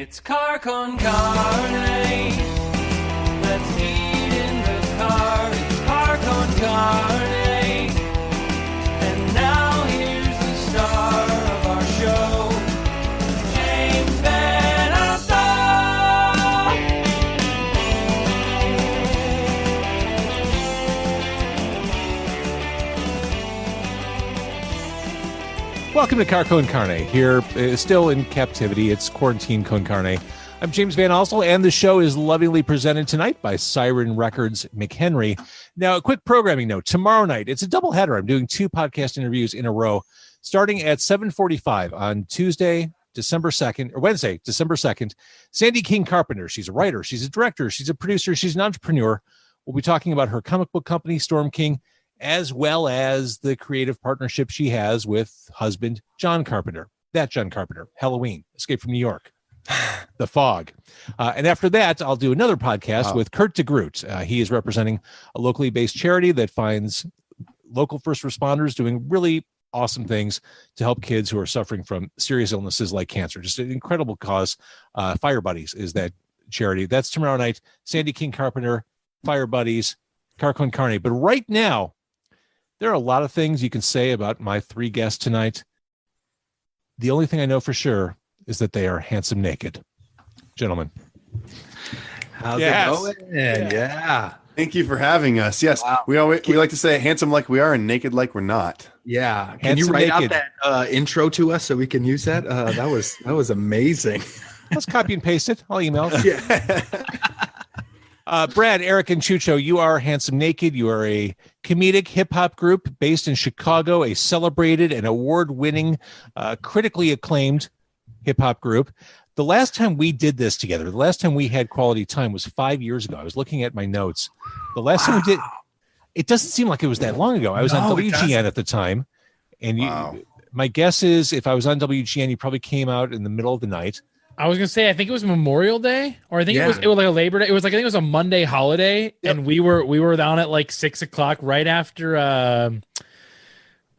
It's car con carne. Let's eat in the car. It's car con carne. And now here's the star of our show, James Van Alstyne. Welcome to Car Con Carne. Here, still in captivity. It's Quarantine Con Carne. I'm James Van Alstyne, and the show is lovingly presented tonight by Siren Records McHenry. Now, a quick programming note. Tomorrow night, it's a doubleheader. I'm doing 2 podcast interviews in a row, starting at 7:45 on Tuesday, December 2nd, or Wednesday, December 2nd. Sandy King Carpenter. She's a writer. She's a director. She's a producer. She's an entrepreneur. We'll be talking about her comic book company, Storm King, as well as the creative partnership she has with husband John Carpenter. That John Carpenter. Halloween. Escape from New York. The Fog. And after that, I'll do another podcast with Kurt DeGroot. He is representing a locally based charity that finds local first responders doing really awesome things to help kids who are suffering from serious illnesses like cancer. Just an incredible cause. Fire Buddies is that charity. That's tomorrow night. Sandy King Carpenter, Fire Buddies, Car Con Carne. But right now, there are a lot of things you can say about my 3 guests tonight. The only thing I know for sure is that they are handsome naked. Gentlemen. How's it going? Yeah. Thank you for having us. Yes, wow. We like to say handsome like we are and naked like we're not. Yeah. Can you write out that intro to us so we can use that? That was amazing. Let's copy and paste it. I'll email it. Yeah. Brad, Eric, and Chucho, you are Handsome Naked. You are a comedic hip-hop group based in Chicago, a celebrated and award-winning, critically acclaimed hip-hop group. The last time we did this together, the last time we had quality time was 5 years ago. I was looking at my notes. The last time we did, it doesn't seem like it was that long ago. I was on WGN at the time. And my guess is if I was on WGN, you probably came out in the middle of the night. I was gonna say I think it was Memorial Day, or I think it was like a Labor Day. It was like I think it was a Monday holiday, and we were down at like 6 o'clock right after.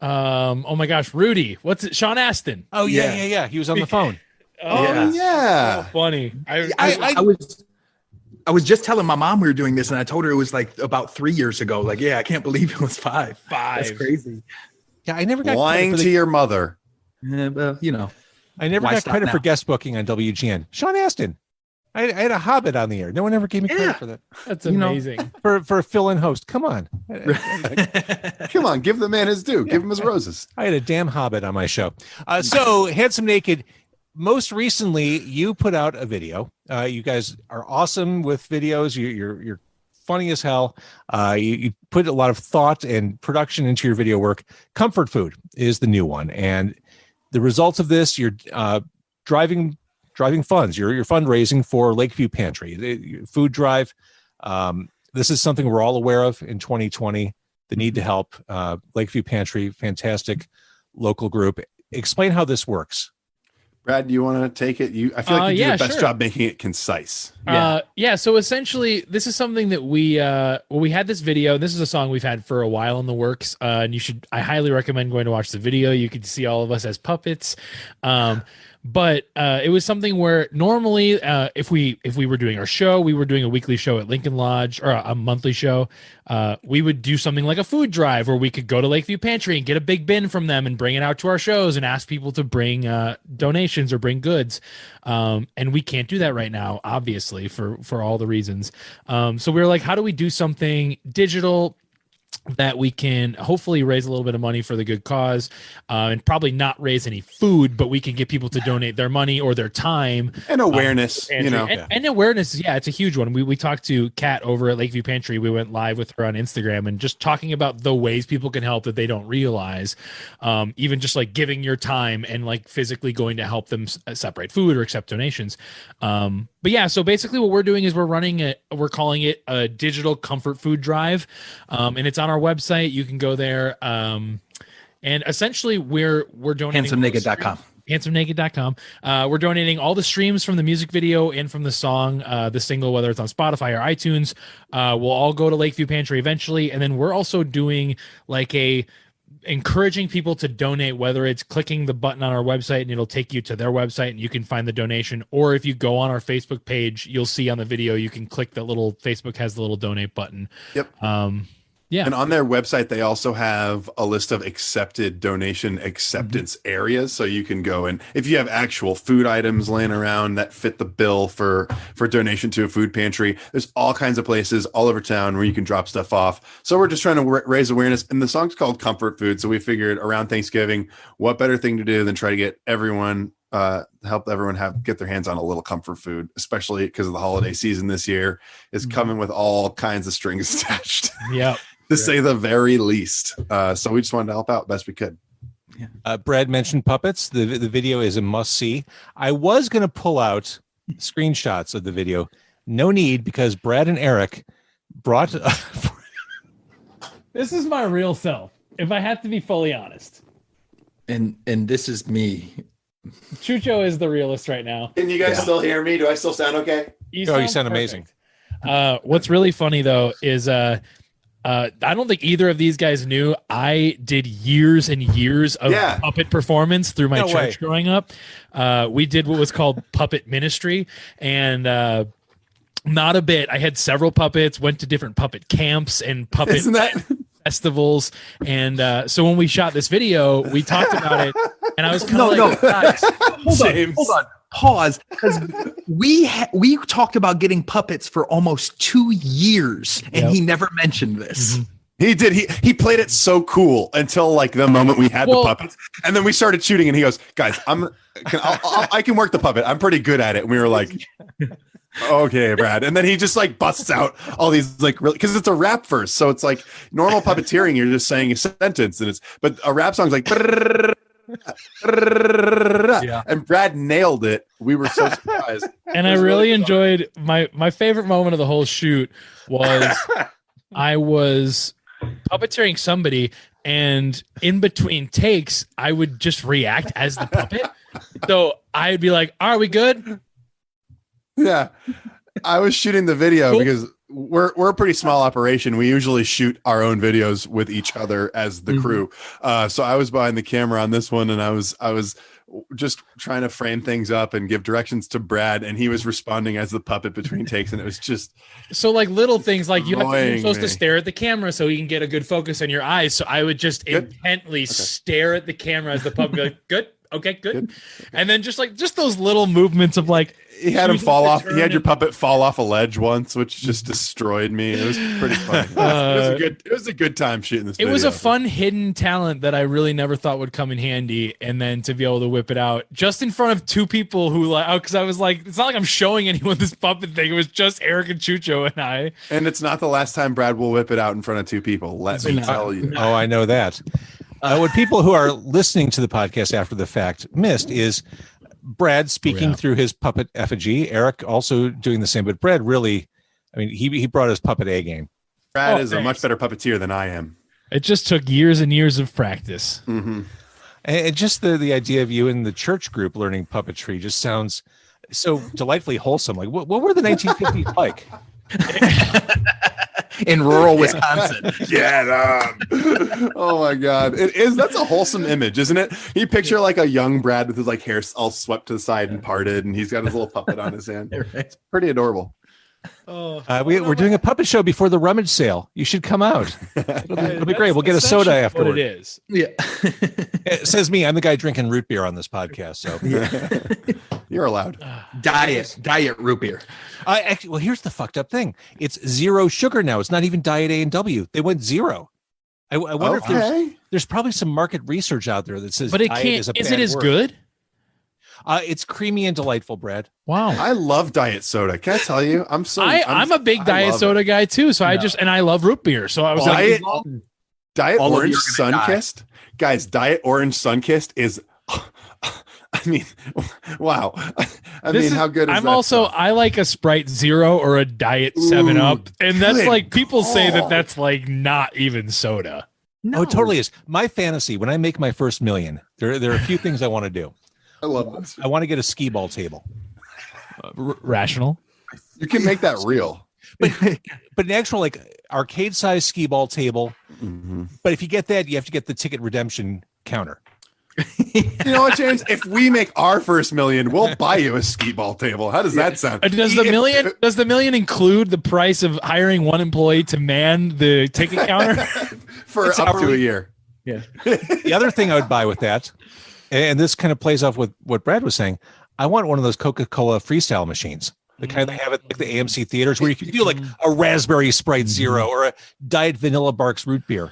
Oh my gosh, Rudy, what's it? Sean Astin. Oh yeah. He was on the phone. So funny. I was just telling my mom we were doing this, and I told her it was like about 3 years ago. Like, I can't believe it was 5. That's crazy. Yeah, I never got lying to your mother. Well, I never got credit for guest booking on WGN. Sean Astin. I had a Hobbit on the air. No one ever gave me credit for that. That's amazing. For a fill-in host. Come on. Come on, give the man his due. Give him his roses. I had a damn Hobbit on my show. So, Handsome Naked, most recently, you put out a video. You guys are awesome with videos. You're funny as hell. You put a lot of thought and production into your video work. Comfort Food is the new one. And the results of this, you're driving funds. You're fundraising for Lakeview Pantry, food drive. This is something we're all aware of in 2020. The need to help. Lakeview Pantry, fantastic local group. Explain how this works. Brad, do you want to take it? I feel like you do the best job making it concise. So essentially, this is something that we had this video. This is a song we've had for a while in the works, and I highly recommend going to watch the video. You can see all of us as puppets. But it was something where normally, if we were doing our show, we were doing a weekly show at Lincoln Lodge, or a monthly show. We would do something like a food drive where we could go to Lakeview Pantry and get a big bin from them and bring it out to our shows and ask people to bring donations or bring goods. And we can't do that right now, obviously, for all the reasons. So we were like, how do we do something digital that we can hopefully raise a little bit of money for the good cause, and probably not raise any food, but we can get people to donate their money or their time and awareness, and awareness. Yeah, it's a huge one. We talked to Kat over at Lakeview Pantry. We went live with her on Instagram and just talking about the ways people can help that they don't realize, even just like giving your time and like physically going to help them separate food or accept donations. But yeah, so basically what we're doing is we're calling it a digital comfort food drive. And it's on our website. You can go there. And essentially we're donating handsomenaked.com. handsomenaked.com. We're donating all the streams from the music video and from the song, the single, whether it's on Spotify or iTunes, will all go to Lakeview Pantry eventually. And then we're also doing like a encouraging people to donate, whether it's clicking the button on our website and it'll take you to their website and you can find the donation, or if you go on our Facebook page, you'll see on the video, you can click the little, Facebook has the little donate button. Yep. Yeah. And on their website, they also have a list of accepted donation acceptance areas. So you can go, and if you have actual food items laying around that fit the bill for donation to a food pantry, there's all kinds of places all over town where you can drop stuff off. So we're just trying to raise awareness. And the song's called Comfort Food. So we figured around Thanksgiving, what better thing to do than try to get everyone help everyone get their hands on a little comfort food, especially because of the holiday season this year is coming with all kinds of strings attached. Yeah. To say the very least. So we just wanted to help out best we could. Yeah. Brad mentioned puppets. The video is a must see. I was going to pull out screenshots of the video. No need, because Brad and Eric brought. This is my real self, if I have to be fully honest. And this is me. Chucho is the realist right now. Can you guys still hear me? Do I still sound okay? You sound amazing. What's really funny though is I don't think either of these guys knew I did years and years of puppet performance through my church growing up. We did what was called puppet ministry, and not a bit. I had several puppets, went to different puppet camps and puppet festivals. And so when we shot this video, we talked about it, and I was kind of guys, hold on. Pause, because we talked about getting puppets for almost 2 years, and he never mentioned this. He did. He played it so cool until like the moment we had the puppets, and then we started shooting, and he goes, "Guys, I can work the puppet. I'm pretty good at it." And we were like, "Okay, Brad." And then he just like busts out all these like really, because it's a rap verse, so it's like normal puppeteering. You're just saying a sentence, but a rap song's like. And Brad nailed it. We were so surprised. And I really enjoyed my favorite moment of the whole shoot was I was puppeteering somebody, and in between takes I would just react as the puppet. So I'd be like, "Are we good?" Yeah. I was shooting the video because we're a pretty small operation. We usually shoot our own videos with each other as the crew. So I was behind the camera on this one, and I was just trying to frame things up and give directions to Brad, and he was responding as the puppet between takes, and it was just so like little things like you're supposed to stare at the camera so you can get a good focus on your eyes. So I would just intently stare at the camera as the puppet, be like, "Good, okay, good," and then just those little movements of like. He had him fall off. He had your puppet fall off a ledge once, which just destroyed me. It was pretty funny. It was a good time shooting this. It was a fun hidden talent that I really never thought would come in handy, and then to be able to whip it out just in front of two people who because I was like, it's not like I'm showing anyone this puppet thing. It was just Eric and Chucho and I. And it's not the last time Brad will whip it out in front of two people. Let me tell you. Oh, I know that. What people who are listening to the podcast after the fact missed is Brad speaking through his puppet effigy, Eric also doing the same, but Brad really, I mean, he brought his puppet A game. Brad is a much better puppeteer than I am. It just took years and years of practice. And just the idea of you in the church group learning puppetry just sounds so delightfully wholesome. Like, what were the 1950s like? In rural Wisconsin. Oh my God. That's a wholesome image, isn't it? You picture like a young Brad with his like hair all swept to the side and parted, and he's got his little puppet on his hand. It's pretty adorable. We're doing a puppet show before the rummage sale. You should come out. It'll be great. We'll get a soda afterward. What it is. Yeah. It says me. I'm the guy drinking root beer on this podcast. So you're allowed. Diet root beer. Actually, well, here's the fucked up thing. It's 0 sugar now. It's not even Diet A&W. They went 0. I wonder if there's probably some market research out there that says, but it can't. Is it as good? It's creamy and delightful, Brad. Wow. I love diet soda. Can I tell you? I'm a big diet soda guy too. So I love root beer. So I was diet orange Sunkist. Guys, diet orange Sunkist is I mean, wow. I mean, how good is that? I like a Sprite Zero or a Diet 7-Up. And that's like, people say that's like not even soda. No. Oh, it totally is. My fantasy, when I make my first million, there are a few things I want to do. I love this. I want to get a skee ball table. Rational. You can make that real. but an actual like arcade size skee ball table. Mhm. But if you get that, you have to get the ticket redemption counter. You know what, James? If we make our first million, we'll buy you a skee ball table. How does that sound? Does the million include the price of hiring one employee to man the ticket counter for It's up to hourly. a year? Yeah. The other thing I would buy with that, and this kind of plays off with what Brad was saying, I want one of those Coca-Cola freestyle machines. The kind they have at like the AMC theaters where you can do like a raspberry Sprite Zero or a Diet Vanilla Barks root beer.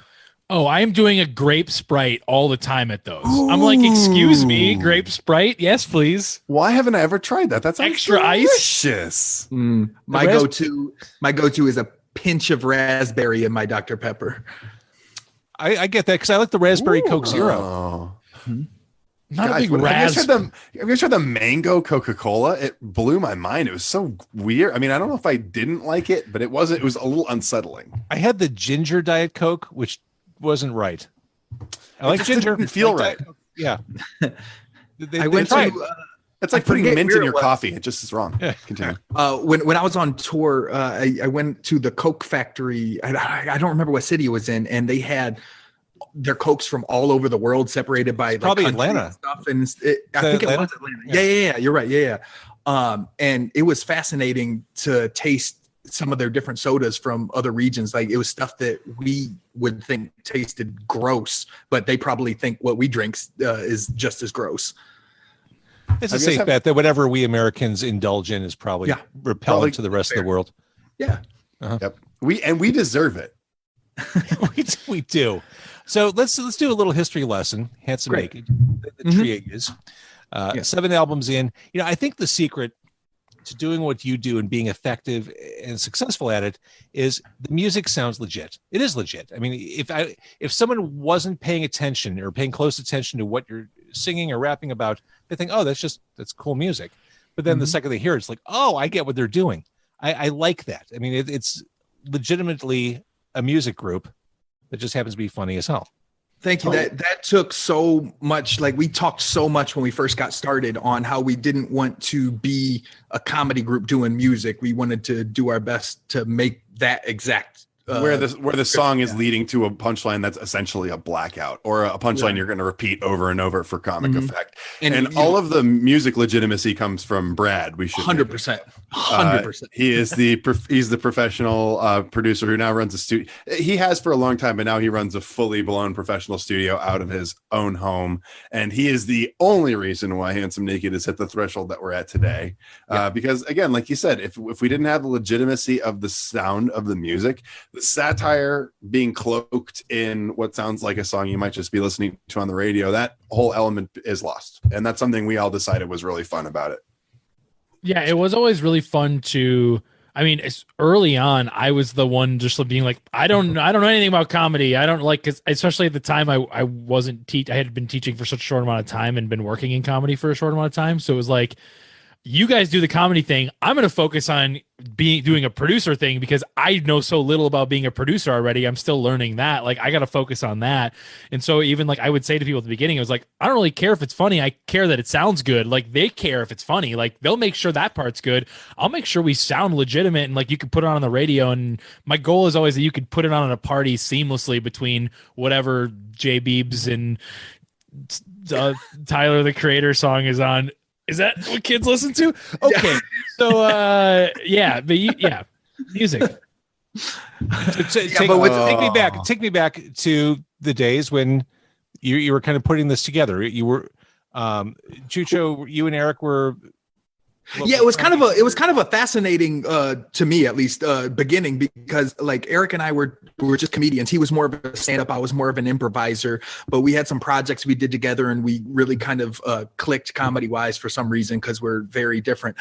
Oh, I am doing a grape Sprite all the time at those. I'm like, excuse me, grape Sprite? Yes, please. Why haven't I ever tried that? That's Extra ice? delicious. My go-to is a pinch of raspberry in my Dr. Pepper. I get that because I like the raspberry Coke Zero. Oh. Not Guys, a big have you guys ras. tried the mango Coca-Cola? It blew my mind. It was so weird. I mean, I don't know if I didn't like it, but it was a little unsettling. I had the ginger Diet Coke, which wasn't right. I like ginger. Didn't feel I like right. Diet Coke. Yeah. I went tried. to It's like I putting forget mint where in it your was. coffee. It just is wrong. Yeah. Continue. when I was on tour, I went to the Coke factory. I don't remember what city it was in, and they had their Cokes from all over the world, separated by like, probably country Atlanta. and stuff. And I think Atlanta? it was Atlanta. Yeah. You're right. Yeah. And it was fascinating to taste some of their different sodas from other regions. Like it was stuff that we would think tasted gross, but they probably think what we drink is just as gross. It's a Have you guys safe have- bet that whatever we Americans indulge in is probably Yeah. repellent Probably to the rest of the fair. world. Yeah. Yep. We deserve it. we do. So let's do a little history lesson. Handsome Great. Naked, the Mhm. Trio is 7 albums in. You know, I think the secret to doing what you do and being effective and successful at it is the music sounds legit. It is legit. I mean, if someone wasn't paying attention or paying close attention to what you're singing or rapping about, they think, oh, that's cool music. But then the second they hear it, it's like, oh, I get what they're doing. I like that. I mean, it's legitimately a music group that just happens to be funny as hell. Thank you. That took so much. Like we talked so much when we first got started on how we didn't want to be a comedy group doing music. We wanted to do our best to make that exact where the song is leading to a punchline that's essentially a blackout or a punchline you're going to repeat over and over for comic effect. And all of the music legitimacy comes from Brad. We should 100%. 100%. He's the professional producer who now runs a studio. He has for a long time, but now he runs a fully blown professional studio out of his own home. And he is the only reason why Handsome Naked has hit the threshold that we're at today. Because again, like you said, if we didn't have the legitimacy of the sound of the music, the satire being cloaked in what sounds like a song you might just be listening to on the radio, that whole element is lost. And that's something we all decided was really fun about it. Yeah, it was always really fun to. I mean, early on, I was the one just being like, I don't know anything about comedy. I don't like, cause especially at the time, I wasn't I had been teaching for such a short amount of time and been working in comedy for a short amount of time. So it was like, you guys do the comedy thing. I'm going to focus on doing a producer thing because I know so little about being a producer already. I'm still learning that. Like, I got to focus on that. And so even like I would say to people at the beginning, I was like, I don't really care if it's funny. I care that it sounds good. Like they care if it's funny. Like they'll make sure that part's good. I'll make sure we sound legitimate and like you can put it on the radio. And my goal is always that you could put it on at a party seamlessly between whatever J Beebs and Tyler the Creator song is on. Is that what kids listen to? Okay. So, music. Take me back to the days when you were kind of putting this together. You were, Chucho, you and Eric were. It was kind of a fascinating to me, at least, beginning, because like Eric and I were just comedians. He was more of a stand-up, I was more of an improviser, but we had some projects we did together and we really kind of clicked comedy wise for some reason because we're very different.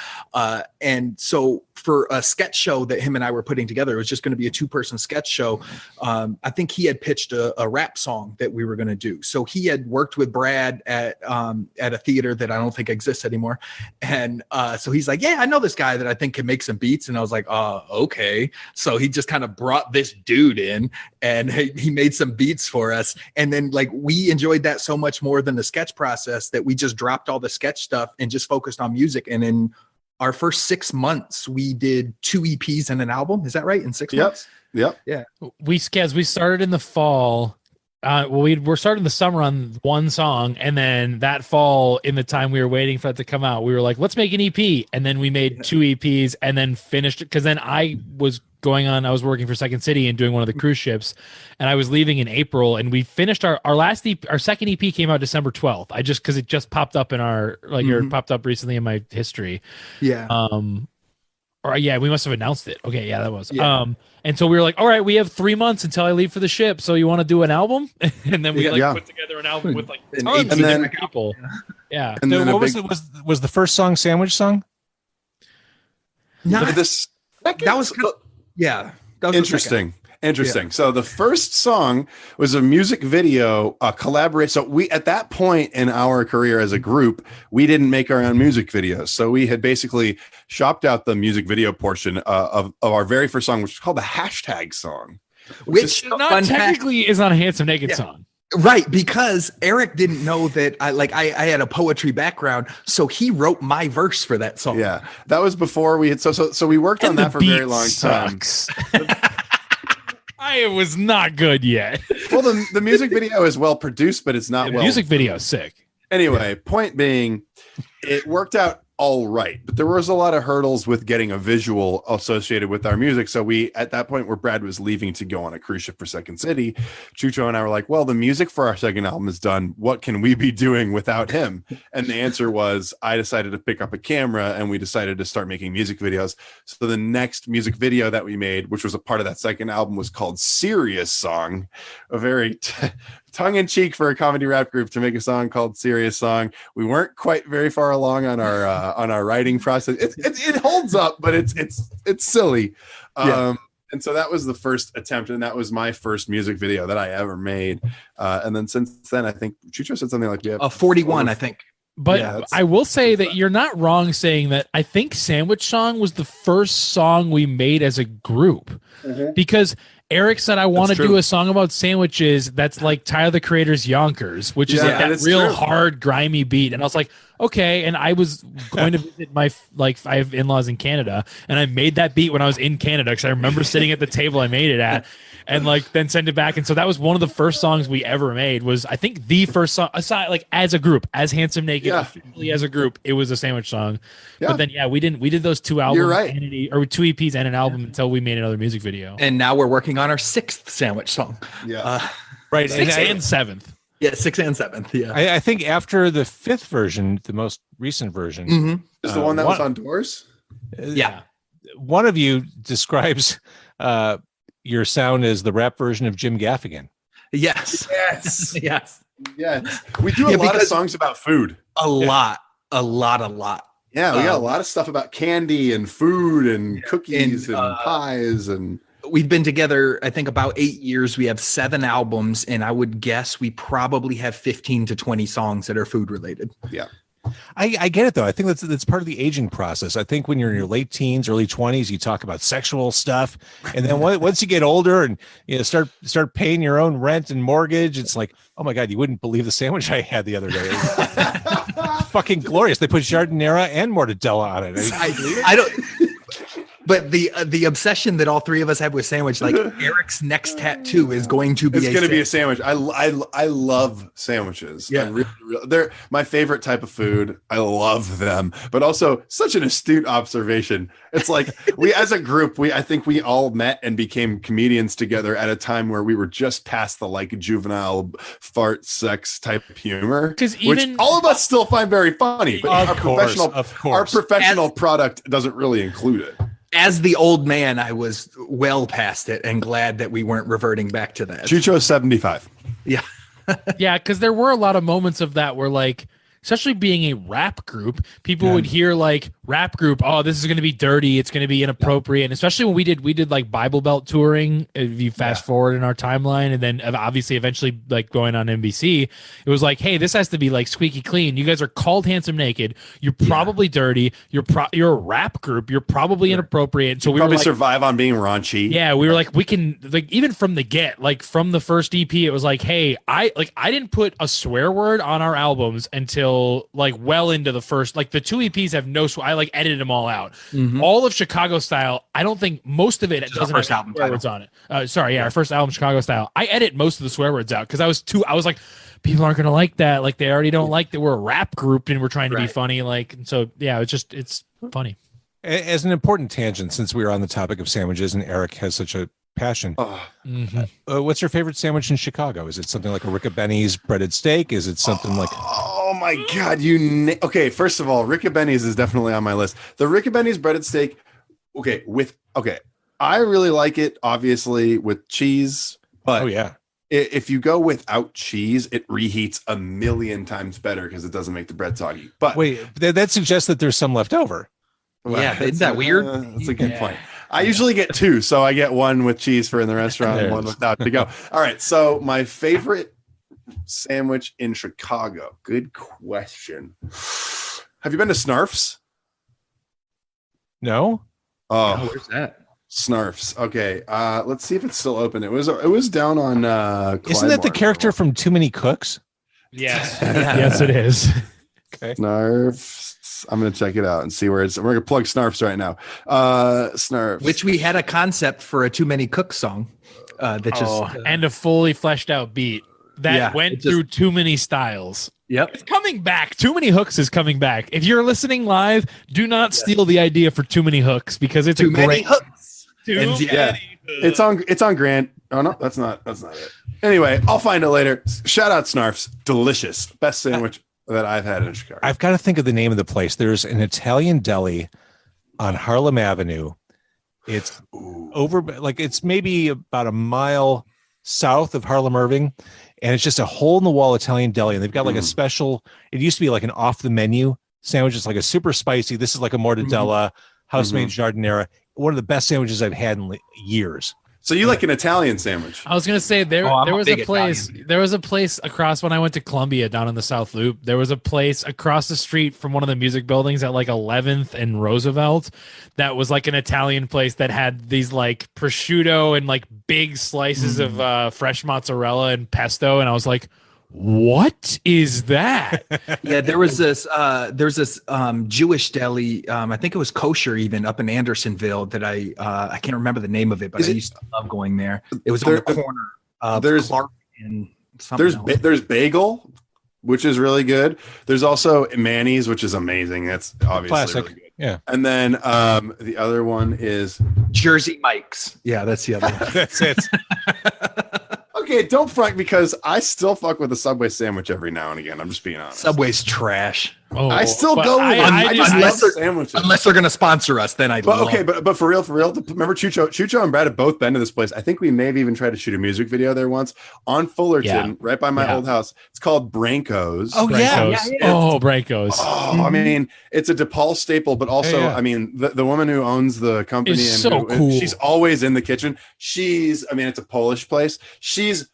And so for a sketch show that him and I were putting together, it was just going to be a 2-person sketch show. I think he had pitched a rap song that we were going to do. So he had worked with Brad at a theater that I don't think exists anymore. And so he's like, yeah, I know this guy that I think can make some beats. And I was like, okay. So he just kind of brought this dude in and he made some beats for us. And then like, we enjoyed that so much more than the sketch process that we just dropped all the sketch stuff and just focused on music. And in our first 6 months, we did 2 EPs and an album. Is that right? In 6 months? Yep. Yeah. We started in the fall. We're starting the summer on one song, and then that fall, in the time we were waiting for it to come out, we were like, let's make an EP, and then we made 2 EPs, and then finished it, because then I was working for Second City and doing one of the cruise ships, and I was leaving in April, and we finished our last EP. Our second EP came out December 12th. Because it just popped up in our or it popped up recently in my history. Yeah. We must have announced it. Okay, yeah, that was. Yeah. And so we were like, all right, we have 3 months until I leave for the ship. So you want to do an album? And then we put together an album with like tons of different people. Yeah. And then what was the first song Sandwich Song? No, that was interesting. Interesting. Yeah. So the first song was a music video, collaborate. So we, at that point in our career as a group, we didn't make our own music videos. So we had basically shopped out the music video portion of our very first song, which is called the hashtag song. Which not technically is not a Handsome Naked song. Right, because Eric didn't know that I had a poetry background, so he wrote my verse for that song. Yeah, that was before we had so we worked on that for a very long time. It was not good yet. Well, the music video is well produced, but it's not the music video is sick. Anyway, point being, it worked out all right, but there was a lot of hurdles with getting a visual associated with our music. So we, at that point where Brad was leaving to go on a cruise ship for Second City, Chucho and I were like, well, the music for our second album is done. What can we be doing without him? And the answer was, I decided to pick up a camera, and we decided to start making music videos. So the next music video that we made, which was a part of that second album, was called Serious Song, a very tongue-in-cheek for a comedy rap group to make a song called Serious Song. We weren't quite very far along on our writing process. It holds up, but it's silly. And so that was the first attempt, and that was my first music video that I ever made. And then since then, I think Chucho said something like, "Yeah, 41, I think." But yeah, I will say that you're not wrong saying that. I think Sandwich Song was the first song we made as a group, because Eric said, I want to do a song about sandwiches that's like Tyler, the Creator's Yonkers, which is like that real hard, grimy beat. And I was like, okay. And I was going to visit I have in-laws in Canada, and I made that beat when I was in Canada, because I remember sitting at the table I made it at, and then send it back. And so that was one of the first songs we ever made. Was, I think, the first song, aside, as a group, as Handsome Naked, officially as a group, it was a Sandwich Song. But then we did those 2 albums, or 2 EPs and an album, until we made another music video. And now we're working on our 6th Sandwich Song. Right, 6th and 7th. Yeah, 6th and 7th. Yeah, I think after the 5th version, the most recent version, is the one that was on Doors. Yeah, one of you describes your sound as the rap version of Jim Gaffigan. Yes. Yes. We do a lot of songs about food. A lot. Yeah, we got a lot of stuff about candy and food and cookies and pies, and we've been together, I think, about 8 years. We have 7 albums, and I would guess we probably have 15 to 20 songs that are food related. Yeah. I get it, though. I think that's part of the aging process. I think when you're in your late teens, early 20s, you talk about sexual stuff, and then once you get older and start paying your own rent and mortgage, it's like, oh my God, you wouldn't believe the sandwich I had the other day. Fucking glorious! They put jardinera and mortadella on it. I don't. But the obsession that all 3 of us have with sandwich, like Eric's next tattoo is going to be a sandwich. I love sandwiches. Yeah. They're my favorite type of food. I love them. But also, such an astute observation. It's like we, as a group, I think we all met and became comedians together at a time where we were just past the juvenile fart sex type of humor, which all of us still find very funny. But our professional product doesn't really include it. As the old man, I was well past it and glad that we weren't reverting back to that. Chucho's 75. Yeah. Yeah, because there were a lot of moments of that where, especially being a rap group, people would hear rap group, oh, this is going to be dirty, it's going to be inappropriate. And especially when we did Bible Belt touring, if you fast forward in our timeline, and then obviously eventually going on NBC, it was hey, this has to be squeaky clean. You guys are called Handsome Naked, you're probably dirty, you're a rap group, you're probably inappropriate. So we probably survive on being raunchy. Yeah, we were we can even from the get, from the first EP, it was hey, I didn't put a swear word on our albums until until like well into the first, like the 2 EPs have no, I like edited them all out. All of Chicago Style, I don't think most of it doesn't have any swear words on it. Our first album, Chicago Style. I edit most of the swear words out because I was like, people aren't gonna like that. Like they already don't like that we're a rap group and we're trying to be funny. Like, and so yeah, it's funny. As an important tangent, since we are on the topic of sandwiches and Eric has such a passion, what's your favorite sandwich in Chicago? Is it something like a Rickabenny's breaded steak? Is it something like? Oh my God! Okay. First of all, Rickabenny's is definitely on my list. The Rickabenny's breaded steak. Okay, I really like it. Obviously with cheese, but if you go without cheese, it reheats a million times better because it doesn't make the bread soggy. But wait, that suggests that there's some left over. Well, yeah, isn't that weird? That's a good point. I usually get 2, so I get one with cheese for in the restaurant and one without to go. All right, so my favorite sandwich in Chicago. Good question. Have you been to Snarf's? No. Oh, where's that? Snarf's. Okay, let's see if it's still open. It was down on. Isn't that the character from Too Many Cooks? Yes, yes, it is. Okay. Snarf's. I'm going to check it out and see where it's. We're going to plug Snarf's right now. Snarf's. Which we had a concept for a Too Many Cooks song. And a fully fleshed out beat that went through too many styles. Yep. It's coming back. Too Many Hooks is coming back. If you're listening live, do not steal the idea for Too Many Hooks because it's Too Many Hooks. It's on Grant. Oh no, that's not it. Anyway, I'll find it later. Shout out Snarf's. Delicious. Best sandwich that I've had in Chicago. I've got to think of the name of the place. There's an Italian deli on Harlem Avenue. It's over, like it's maybe about a mile south of Harlem Irving, and it's just a hole in the wall Italian deli. And they've got like a special. It used to be like an off the menu sandwich. It's like a super spicy. This is like a mortadella, house-made giardiniera. One of the best sandwiches I've had in years. So you like an Italian sandwich? I was gonna say there was a place across when I went to Columbia down in the South Loop. There was a place across the street from one of the music buildings at like 11th and Roosevelt that was like an Italian place that had these like prosciutto and like big slices of fresh mozzarella and pesto, and I was like, what is that? Yeah, there's this Jewish deli. I think it was kosher even up in Andersonville that I can't remember the name of it, but I used to love going there. It was on the corner of Clark and something else. There's Bagel, which is really good. There's also Manny's, which is amazing. That's obviously classic. Really good. Yeah. And then the other one is Jersey Mike's. Yeah, that's the other one. That's it. Okay, don't front because I still fuck with a Subway sandwich every now and again. I'm just being honest. Subway's trash. I still go with sandwiches. Unless they're going to sponsor us, then I. But for real, remember Chucho and Brad have both been to this place. I think we may have even tried to shoot a music video there once on Fullerton, right by my old house. It's called Branco's. Oh Branco's. Branco's. Oh, I mean, it's a DePaul staple, but also, I mean, the woman who owns the company is so cool. She's always in the kitchen. It's a Polish place. She's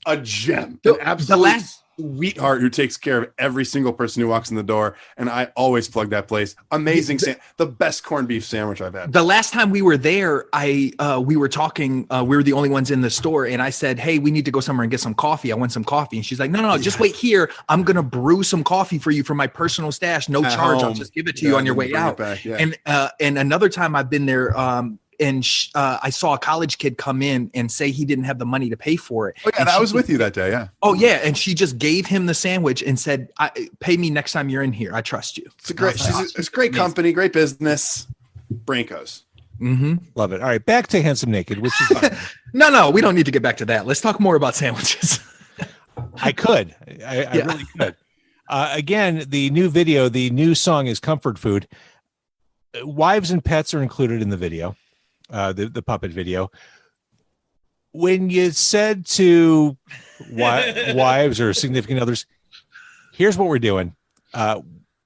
a gem, an absolute sweetheart who takes care of every single person who walks in the door, and I always plug that place. Amazing, the best corned beef sandwich I've had. The last time we were there, we were talking. We were the only ones in the store, and I said, "Hey, we need to go somewhere and get some coffee. I want some coffee." And she's like, "No, just wait here. I'm gonna brew some coffee for you from my personal stash, no charge. I'll just give it to you on your way out." And another time I've been there. And I saw a college kid come in and say he didn't have the money to pay for it. Oh, yeah, I was with you that day, yeah. Oh, yeah, and she just gave him the sandwich and said, pay me next time you're in here. I trust you. It's great company, great business. Branco's. Love it. All right, back to Handsome Naked, which is No, we don't need to get back to that. Let's talk more about sandwiches. I could. I really could. Again, the new video, the new song is Comfort Food. Wives and pets are included in the video. The puppet video. When you said to wives or significant others, here's what we're doing.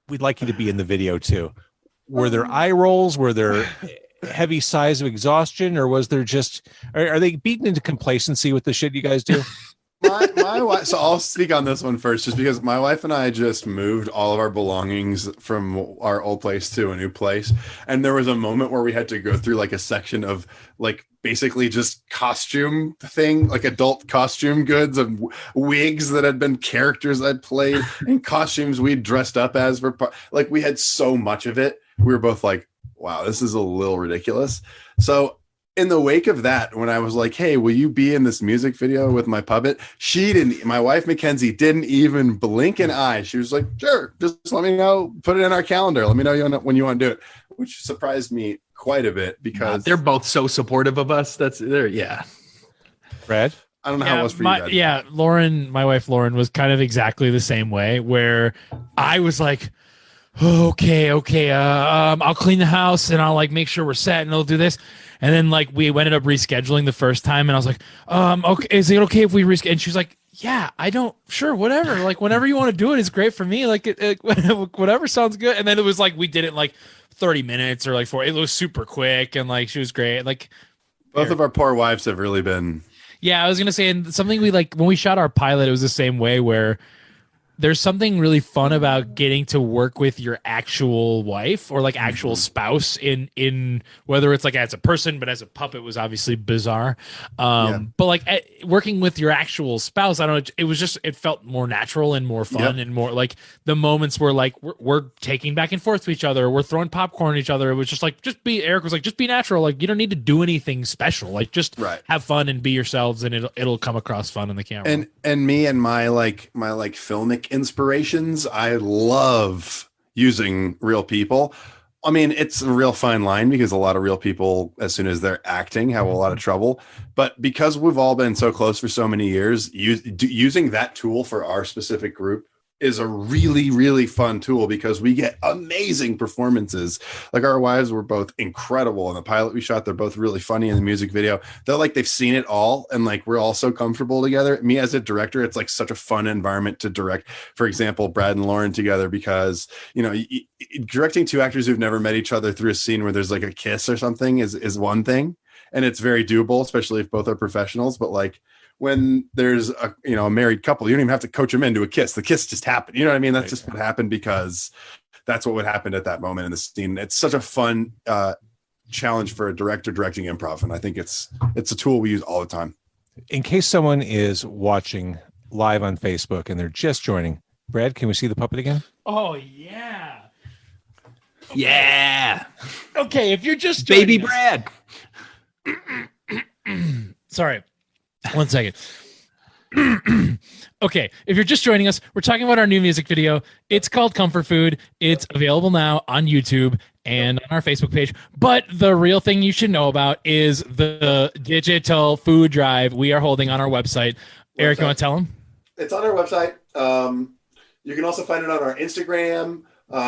We'd like you to be in the video too. Were there eye rolls? Were there heavy sighs of exhaustion? Or was there just, are they beaten into complacency with the shit you guys do? my wife, so I'll speak on this one first, just because my wife and I just moved all of our belongings from our old place to a new place. And there was a moment where we had to go through like a section of like basically just costume thing, like adult costume goods and wigs that had been characters I'd played and costumes we'd dressed up as for like we had so much of it. We were both like, wow, this is a little ridiculous. So in the wake of that, when I was like, hey, will you be in this music video with my puppet? My wife, Mackenzie, didn't even blink an eye. She was like, sure, just let me know, put it in our calendar. Let me know when you want to do it, which surprised me quite a bit because they're both so supportive of us. Yeah. Brad? I don't know how it was for you guys. Yeah, Lauren, my wife, Lauren, was kind of exactly the same way where I was like, okay. I'll clean the house and I'll like make sure we're set and I'll do this. And then like we ended up rescheduling the first time and I was like, okay, is it okay if we reschedule? And she's like, yeah, sure, whatever. Like whenever you want to do it is great for me. Like whatever sounds good. And then it was like, we did it in like 30 minutes or like 4. It was super quick. And like, she was great. Like both of our poor wives have really been. Yeah, I was going to say, and something we like when we shot our pilot, it was the same way where there's something really fun about getting to work with your actual wife or like actual spouse in whether it's like as a person, but as a puppet was obviously bizarre. But like working with your actual spouse, I don't know. It was just, it felt more natural and more fun and more like the moments where like we're taking back and forth to each other. We're throwing popcorn at each other. It was just like, Eric was like, just be natural. Like you don't need to do anything special. Like just have fun and be yourselves and it'll come across fun on the camera. And me and my filmic inspirations, I love using real people. I mean, it's a real fine line because a lot of real people, as soon as they're acting, have a lot of trouble. But because we've all been so close for so many years, using that tool for our specific group is a really, really fun tool because we get amazing performances. Like our wives were both incredible in the pilot we shot. They're both really funny in the music video. They're like, they've seen it all. And like, we're all so comfortable together. Me as a director, it's like such a fun environment to direct, for example, Brad and Lauren together, because, you know, directing two actors who've never met each other through a scene where there's like a kiss or something is one thing. And it's very doable, especially if both are professionals. But like, when there's a married couple, you don't even have to coach them into a kiss. The kiss just happened. You know what I mean? That's just what happened because that's what would happen at that moment in the scene. It's such a fun challenge for a director directing improv. And I think it's a tool we use all the time. In case someone is watching live on Facebook and they're just joining, Brad, can we see the puppet again? Oh, yeah. Yeah. Okay, if you're just Baby Brad. Sorry. 1 second. Okay, if you're just joining us, we're talking about our new music video. It's called Comfort Food. It's available now on YouTube and on our Facebook page. But the real thing you should know about is the digital food drive we are holding on our website. Eric, you want to tell them? It's on our website. You can also find it on our Instagram.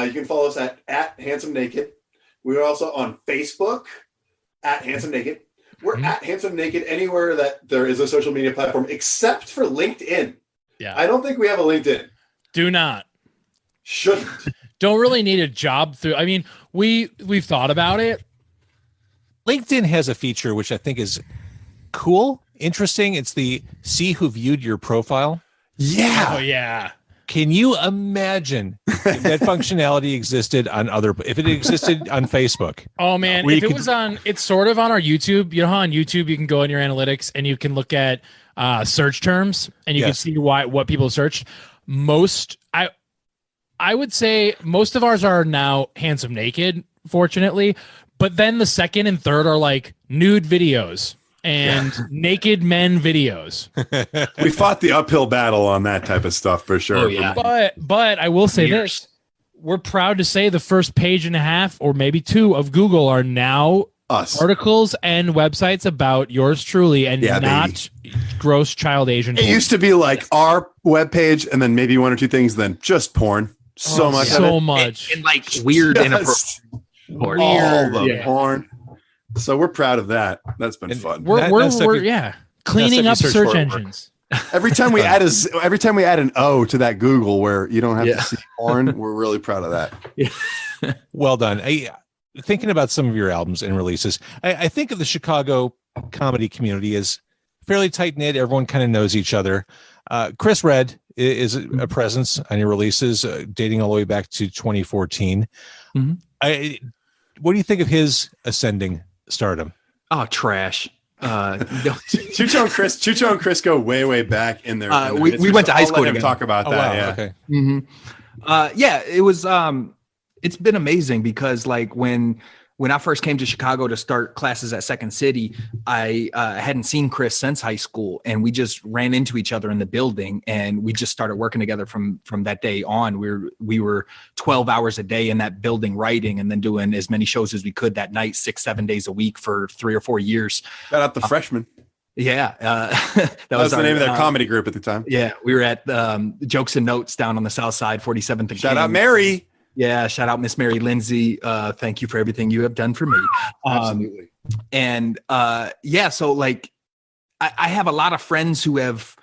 You can follow us at Handsome Naked. We're also on Facebook at Handsome Naked. We're at Handsome Naked anywhere that there is a social media platform, except for LinkedIn. Yeah, I don't think we have a LinkedIn. Do not. Shouldn't. Don't really need a job through. I mean, we've thought about it. LinkedIn has a feature which I think is cool, interesting. It's the see who viewed your profile. Yeah. Oh yeah. Can you imagine if that functionality existed on if it existed on Facebook? Oh man, if it was on, it's sort of on our YouTube. You know how on YouTube you can go in your analytics and you can look at search terms and you can see what people searched. I would say most of ours are now Handsome Naked, fortunately. But then the second and third are like nude videos and naked men videos. We fought the uphill battle on that type of stuff for sure. Oh, yeah. But I will say this. We're proud to say the first page and a half or maybe 2 of Google are now articles and websites about yours truly and not gross child Asian porn. It used to be like our webpage and then maybe 1 or 2 things, then just porn. So much. And like weird inappropriate porn. All the porn. So we're proud of that. That's been fun. We're cleaning up search engines. Every time we add an O to that Google where you don't have to see porn, we're really proud of that. Yeah. Well done. Thinking about some of your albums and releases, I think of the Chicago comedy community as fairly tight knit. Everyone kind of knows each other. Chris Redd is a presence on your releases, dating all the way back to 2014. Mm-hmm. What do you think of his ascending stardom? Oh, trash. Chucho and Chris go way back in there. We went to high school Let him together. talk about that. Wow. Yeah. Okay. Mm-hmm. Yeah, it was. It's been amazing because like when I first came to Chicago to start classes at Second City, I hadn't seen Chris since high school, and we just ran into each other in the building, and we just started working together from that day on. We were 12 hours a day in that building writing, and then doing as many shows as we could that night, 6-7 days a week for 3 or 4 years. Shout out the Freshmen. Yeah, that was the name of their comedy group at the time. Yeah, we were at Jokes and Notes down on the South Side, 47th and Shout King. out Mary. Yeah, shout out Miss Mary Lindsay. Thank you for everything you have done for me. Absolutely. And yeah, so like I have a lot of friends who have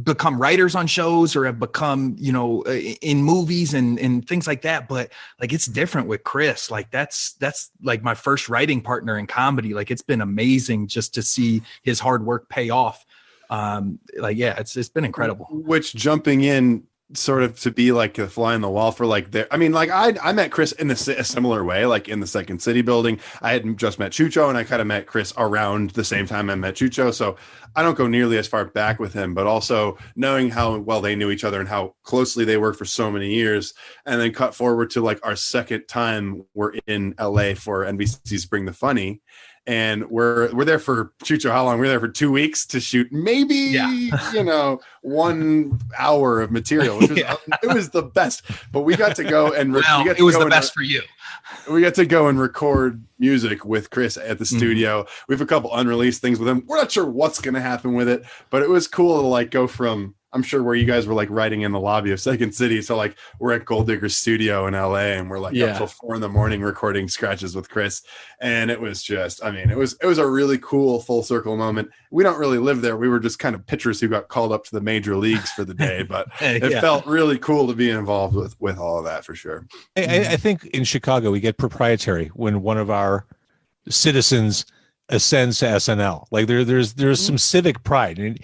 become writers on shows or have become, in movies and things like that. But like it's different with Chris. Like that's like my first writing partner in comedy. Like it's been amazing just to see his hard work pay off. It's been incredible. Which jumping in sort of to be like a fly on the wall for like there. I mean, like I met Chris in a similar way, like in the Second City building. I had just met Chucho, and I kind of met Chris around the same time I met Chucho. So I don't go nearly as far back with him, but also knowing how well they knew each other and how closely they worked for so many years. And then cut forward to like our second time we're in LA for NBC's Bring the Funny. And we're there for Chucho. How long? We're there for 2 weeks to shoot maybe 1 hour of material, which was it was the best. But we got to go and it was the best for you. We got to go and record music with Chris at the studio. We have a couple unreleased things with him. We're not sure what's going to happen with it, but it was cool to like go from, I'm sure where you guys were like writing in the lobby of Second City. So like we're at Gold Digger's studio in LA, and we're like up till 4 a.m. recording scratches with Chris. And it was just, I mean, it was a really cool full circle moment. We don't really live there. We were just kind of pitchers who got called up to the major leagues for the day, but it felt really cool to be involved with all of that for sure. I think in Chicago, we get proprietary when one of our citizens ascends to SNL. Like there's some civic pride, and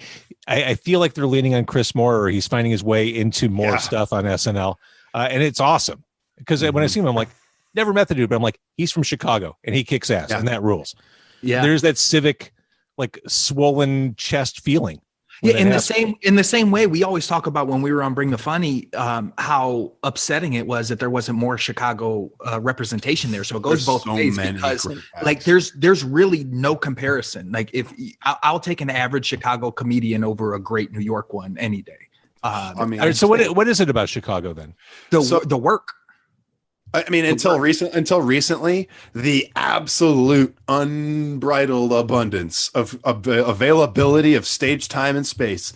I feel like they're leaning on Chris more, or he's finding his way into more stuff on SNL, and it's awesome because when I see him, I'm like, never met the dude, but I'm like, he's from Chicago and he kicks ass, and that rules. Yeah, there's that civic, like swollen chest feeling. Yeah, in the same way, we always talk about when we were on Bring the Funny, how upsetting it was that there wasn't more Chicago representation there. So it goes both ways because, like, there's really no comparison. Like, if I'll take an average Chicago comedian over a great New York one any day. So what is it about Chicago then? The work. I mean, until recently, the absolute unbridled abundance of availability of stage time and space.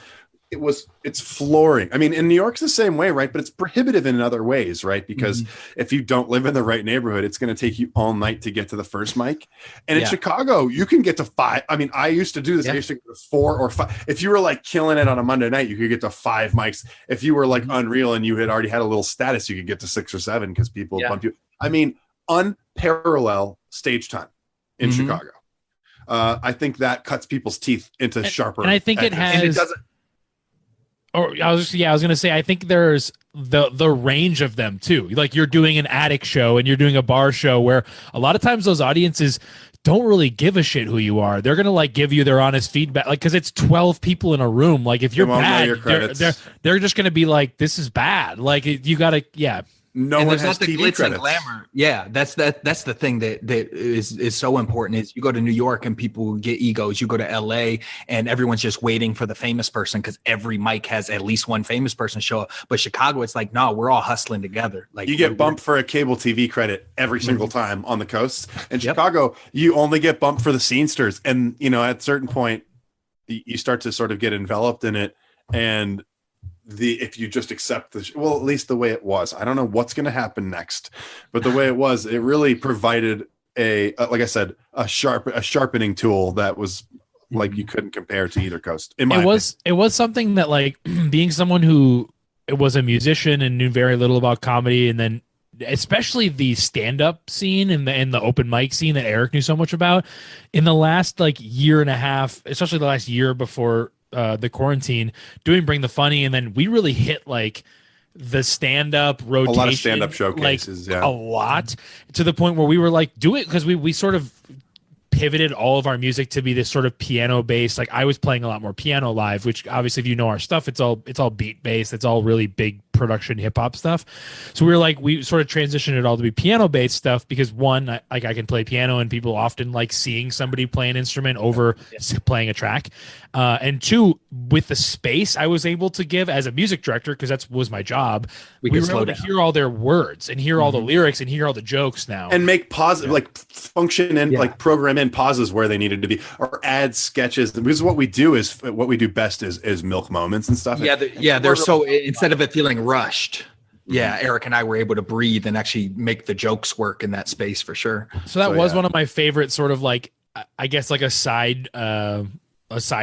It's flooring. I mean, in New York's the same way, right? But it's prohibitive in other ways, right? Because if you don't live in the right neighborhood, it's going to take you all night to get to the first mic. And in Chicago, you can get to 5. I mean, I used to do this. I used to go to 4 or 5. If you were like killing it on a Monday night, you could get to 5 mics. If you were like unreal and you had already had a little status, you could get to 6 or 7 because people bump you. I mean, unparalleled stage time in Chicago. I think that cuts people's teeth into sharper. And I think it has. I was going to say, I think there's the range of them too. Like you're doing an attic show and you're doing a bar show where a lot of times those audiences don't really give a shit who you are. They're going to like give you their honest feedback. Like, cause it's 12 people in a room. Like if you're bad, they're just going to be like, this is bad. Like you gotta, No and one there's has not the TV glitz credits. and glamour. Yeah, that's the thing that is so important. Is you go to New York and people get egos. You go to LA and everyone's just waiting for the famous person because every mic has at least one famous person show up. But Chicago, it's like, no, we're all hustling together. Like you get bumped for a cable TV credit every single time on the coast. In Chicago, you only get bumped for the scenesters. And at a certain point, you start to sort of get enveloped in it. And if you just accept at least the way it was, I don't know what's going to happen next, but the way it was, it really provided like I said, a sharpening tool that was like you couldn't compare to either coast. It was something that like being someone who was a musician and knew very little about comedy, and then especially the stand-up scene and the open mic scene that Eric knew so much about, in the last like year and a half, especially the last year before the quarantine, doing Bring the Funny, and then we really hit like the stand-up rotation, a lot of stand-up showcases, like, a lot, to the point where we were like, do it, because we sort of pivoted all of our music to be this sort of piano based. Like I was playing a lot more piano live, which obviously if you know our stuff, it's all beat based. It's all really big production hip hop stuff. So we sort of transitioned it all to be piano based stuff because one, I can play piano and people often like seeing somebody play an instrument over playing a track. And two, with the space I was able to give as a music director, because that was my job, we were able to hear all their words and hear all the lyrics and hear all the jokes now. And make positive, like function and like program in pauses where they needed to be, or add sketches. Because what we do best is milk moments and stuff. They're so, instead of it feeling rushed. Yeah, Eric and I were able to breathe and actually make the jokes work in that space for sure. So that was one of my favorite sort of like, I guess like a side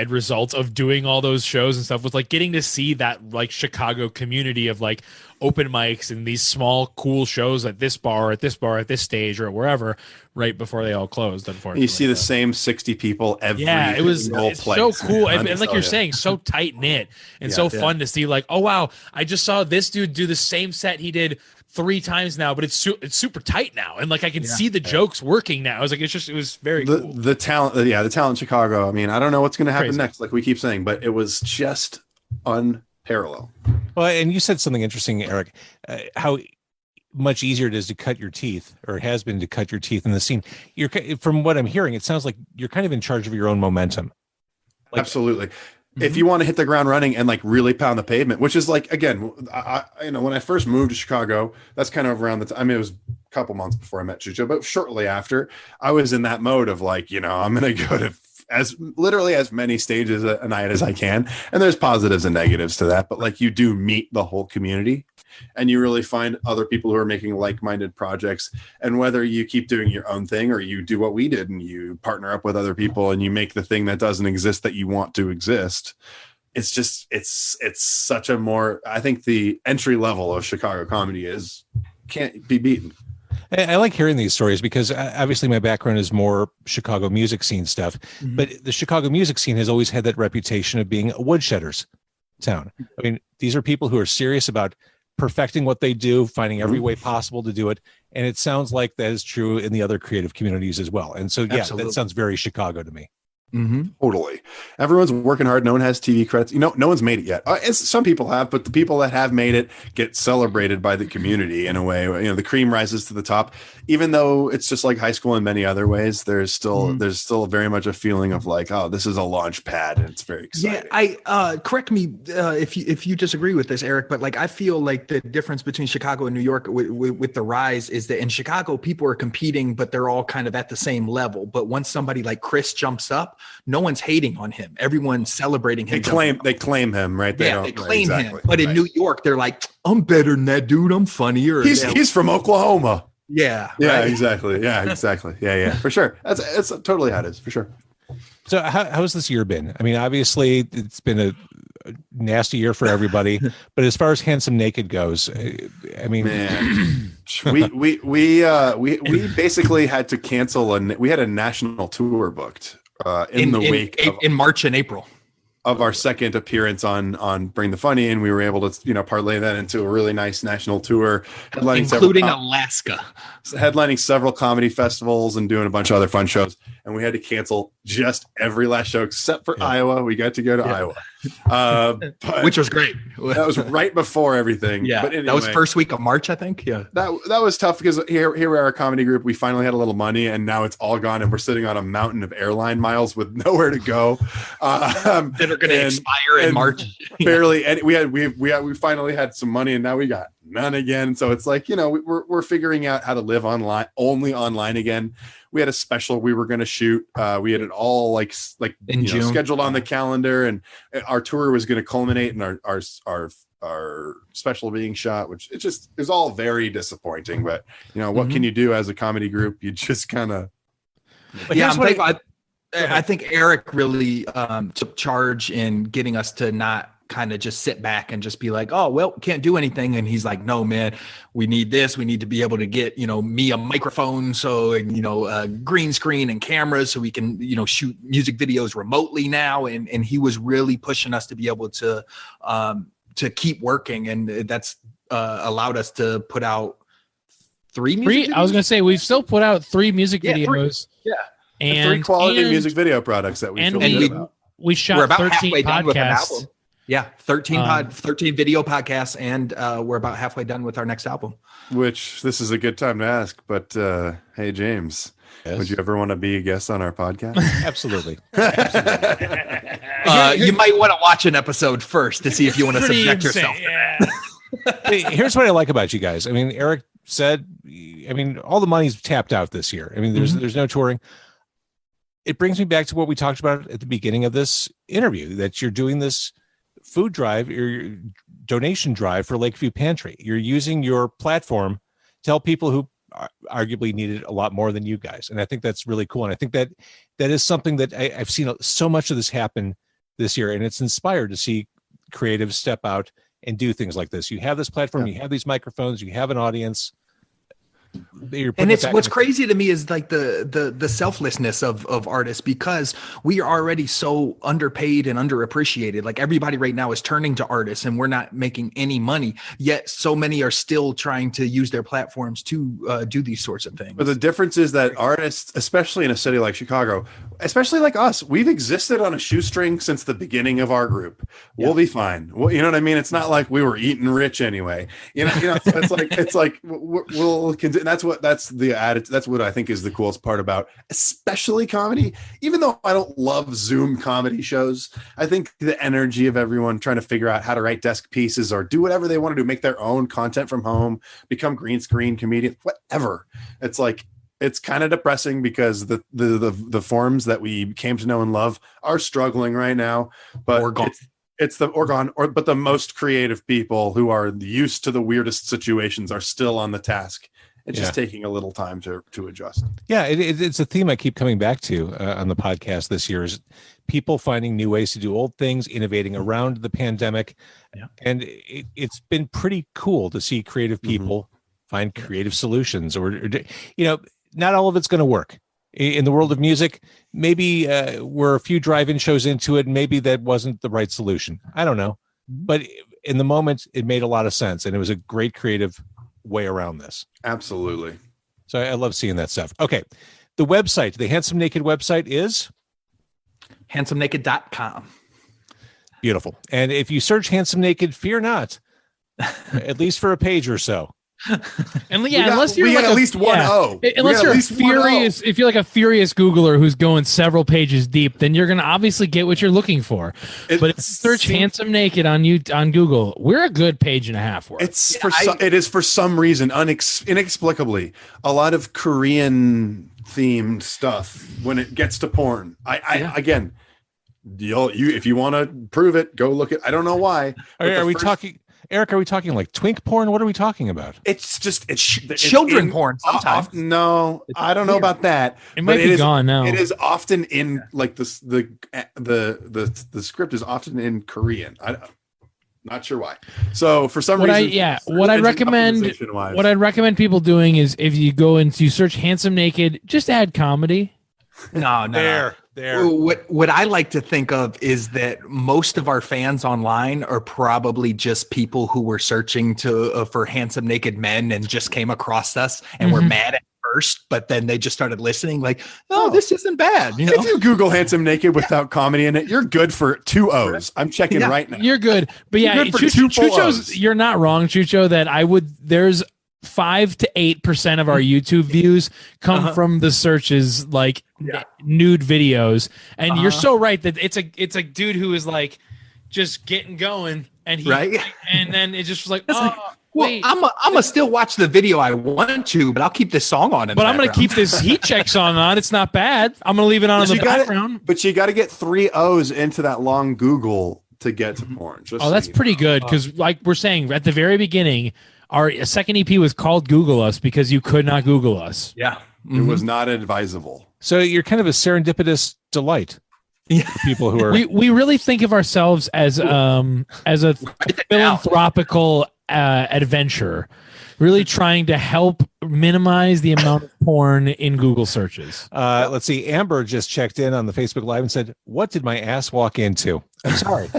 result of doing all those shows and stuff, was like getting to see that like Chicago community of like open mics and these small cool shows at this bar, at this stage, or wherever, right before they all closed. Unfortunately, you see the same 60 people every it's place. So cool, and like you're saying, so tight knit and so fun to see. Like, oh wow, I just saw this dude do the same set he did 3 times now, but it's super tight now, and like I can see the jokes working now. I was like, it was very cool. The talent, the talent in Chicago. I mean, I don't know what's going to happen next, like we keep saying, but it was just unparalleled. Well, and you said something interesting, Eric, how much easier it is to cut your teeth, or it has been to cut your teeth in the scene. You're, from what I'm hearing, it sounds like you're kind of in charge of your own momentum. Like, absolutely. If you want to hit the ground running and like really pound the pavement, which is like, again, I when I first moved to Chicago, that's kind of around the time. I mean, it was a couple months before I met Chucho, but shortly after, I was in that mode of like, I'm going to go to as many stages a night as I can. And there's positives and negatives to that, but like you do meet the whole community and you really find other people who are making like-minded projects. And whether you keep doing your own thing or you do what we did and you partner up with other people and you make the thing that doesn't exist that you want to exist, it's just, it's such a more, I think the entry level of Chicago comedy can't be beaten. I like hearing these stories because obviously my background is more Chicago music scene stuff, but the Chicago music scene has always had that reputation of being a woodshedders town. I mean, these are people who are serious about perfecting what they do, finding every way possible to do it. And it sounds like that is true in the other creative communities as well. And so, that sounds very Chicago to me. Totally. Everyone's working hard. No one has TV credits. No one's made it yet. Some people have, but the people that have made it get celebrated by the community in a way. The cream rises to the top. Even though it's just like high school in many other ways, there's still very much a feeling of like, oh, this is a launch pad, and it's very exciting. Yeah, correct me if you disagree with this, Eric, but like I feel like the difference between Chicago and New York with the rise is that in Chicago people are competing, but they're all kind of at the same level. But once somebody like Chris jumps up, no one's hating on him. Everyone's celebrating him. They claim him, right? They claim him. But in New York, they're like, I'm better than that dude. I'm funnier. He's from Oklahoma. Yeah. Right? Exactly. Yeah, exactly. Yeah, for sure. It's totally how it is, for sure. So how's this year been? I mean, obviously it's been a nasty year for everybody, but as far as Handsome Naked goes, I mean, we basically had to cancel, and we had a national tour booked in March and April of our second appearance on Bring the Funny, and we were able to parlay that into a really nice national tour, including Alaska, headlining several comedy festivals and doing a bunch of other fun shows. And we had to cancel just every last show except for Iowa. We got to go to Iowa, which was great. That was right before everything. Yeah, but anyway, that was first week of March, I think. Yeah, that was tough because here we are, a comedy group. We finally had a little money, and now it's all gone, and we're sitting on a mountain of airline miles with nowhere to go. That are going to expire in March. Barely, and we finally had some money, and now we got none again. So it's like we're figuring out how to live only online again. We had a special we were going to shoot. We had it all like in June, scheduled on the calendar, and our tour was going to culminate in our special being shot, which it's all very disappointing. But what can you do as a comedy group? You just kind of. I think Eric really took charge in getting us to not kind of just sit back and just be like, oh, well, can't do anything. And he's like, no, man, we need this. We need to be able to get, me a microphone. So, green screen and cameras so we can, shoot music videos remotely now. And he was really pushing us to be able to keep working. And that's allowed us to put out three music videos? I was going to say, we've still put out 3 music videos. Yeah. And 3 quality music video products that we feel good about. We shot we're about 13 halfway done with an podcasts. album. Yeah, 13 video podcasts, and we're about halfway done with our next album. Which this is a good time to ask, but hey, James, would you ever want to be a guest on our podcast? Absolutely. You might want to watch an episode first to see if you want to subject yourself. Yeah. Hey, here's what I like about you guys. I mean, Eric said, all the money's tapped out this year. I mean, there's no touring. It brings me back to what we talked about at the beginning of this interview, that you're doing this food drive, your donation drive for Lakeview Pantry. You're using your platform to help people who arguably need it a lot more than you guys. And I think that's really cool. And I think that is something that I've seen so much of this happen this year. And it's inspired to see creatives step out and do things like this. You have this platform, you have these microphones, you have an audience. And it's what's crazy to me is like the selflessness of artists, because we are already so underpaid and underappreciated. Like everybody right now is turning to artists and we're not making any money, yet so many are still trying to use their platforms to do these sorts of things. But the difference is that artists, especially in a city like Chicago, especially like us, we've existed on a shoestring since the beginning of our group. We'll be fine. Well, you know what I mean? It's not like we were eating rich anyway. So it's like we'll continue. That's the added. That's what I think is the coolest part about, especially comedy. Even though I don't love Zoom comedy shows, I think the energy of everyone trying to figure out how to write desk pieces or do whatever they want to do, make their own content from home, become green screen comedians, whatever. It's like, it's kind of depressing because the forms that we came to know and love are struggling right now. But it's but the most creative people who are used to the weirdest situations are still on the task. It's just taking a little time to adjust. Yeah, it's a theme I keep coming back to on the podcast this year, is people finding new ways to do old things, innovating around the pandemic. Yeah. And it's been pretty cool to see creative people find creative solutions, or not all of it's going to work. In the world of music, maybe we're a few drive-in shows into it, maybe that wasn't the right solution. I don't know. But in the moment, it made a lot of sense, and it was a great creative way around this. Absolutely. So I love seeing that stuff. Okay. The website, the Handsome Naked website is? handsomenaked.com. Beautiful. And if you search Handsome Naked, fear not, at least for a page or so. And unless you're like at least one O. Unless you're furious, if you're like a furious Googler who's going several pages deep, then you're going to obviously get what you're looking for. But if you search Handsome Naked on Google, we're a good page and a half worth. It is for some reason inexplicably a lot of Korean themed stuff when it gets to porn. Again, if you want to prove it, go look at. I don't know why. Are we talking? Eric, are we talking like twink porn? What are we talking about? It's children porn sometimes. No, I don't know about that. It might be gone now. It is often in like the script is often in Korean. I'm not sure why. So for some reason, what I'd recommend people doing is, if you go and you search Handsome Naked, just add comedy. No. There. What I like to think of is that most of our fans online are probably just people who were searching for handsome naked men and just came across us and were mad at first, but then they just started listening like, this isn't bad. If you Google handsome naked without comedy in it, you're good for 2 O's. I'm checking right now. You're good. But Chucho's, you're not wrong, Chucho, that there's 5 to 8% of our YouTube views come from the searches like nude videos, and you're so right that it's a dude who is like just getting going, and and then it just was like, wait, I'm gonna still watch the video I want to, but I'll keep this song on. I'm gonna keep this heat check song on. It's not bad. I'm gonna leave it on in the background. But you got to get 3 O's into that long Google to get to porn. That's pretty good, because like we're saying at the very beginning, our second EP was called Google Us because you could not Google us. Yeah. It was not advisable. So you're kind of a serendipitous delight. Yeah. for people who are. We really think of ourselves as a philanthropical adventure, really trying to help minimize the amount of porn in Google searches. Let's see. Amber just checked in on the Facebook Live and said, "What did my ass walk into?" I'm sorry.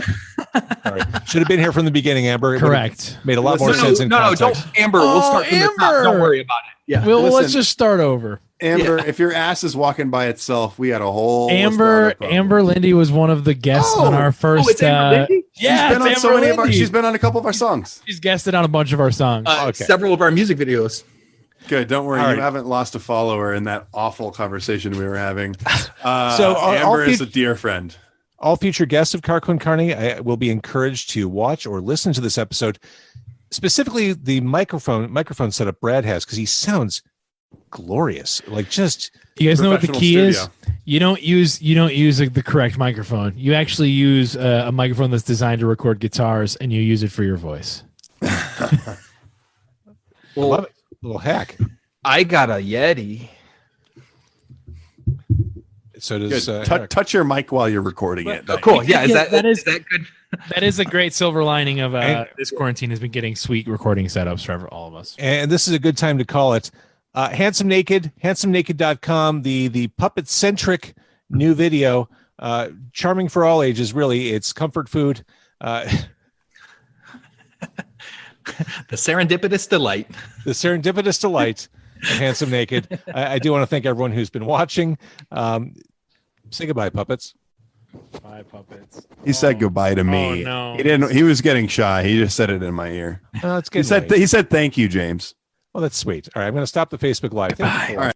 Sorry. Should have been here from the beginning, Amber. It Correct. made a lot more sense in context. Don't, Amber. We'll start from the top. Don't worry about it. Yeah. Well, Listen, let's just start over. Amber, if your ass is walking by itself, we had a whole list of Amber other problems. Amber Lindy was one of the guests on our first. it's Amber Lindy? Yeah, She's been on it's so Amber many of our. Lindy. She's been on a couple of our songs. She's guested on a bunch of our songs. Okay. Several of our music videos. Good. Don't worry. All right. You haven't lost a follower in that awful conversation we were having. So, Amber is a dear friend. All future guests of Car Con Carne will be encouraged to watch or listen to this episode, specifically the microphone setup Brad has, because he sounds glorious. Like, just You guys know what the Professional key is? studio. You don't use the correct microphone. You actually use a microphone that's designed to record guitars, and you use it for your voice. I love it. Little hack. I got a Yeti. So does Good. Touch your mic while you're recording it. Oh, cool. Yeah. That Is that good? That is a great silver lining of this quarantine has been getting sweet recording setups for all of us. and this is a good time to call it Handsome Naked, handsomenaked.com, the puppet-centric new video, charming for all ages, really. It's comfort food. The serendipitous delight. The serendipitous delight of Handsome Naked. I do want to thank everyone who's been watching. Say goodbye, puppets. Bye, puppets. He said goodbye to me. Oh, no. He didn't. He was getting shy. He just said it in my ear. It's He good. said. He said thank you, James. Well, that's sweet. All right, I'm going to stop the Facebook Live. Thank you for All right.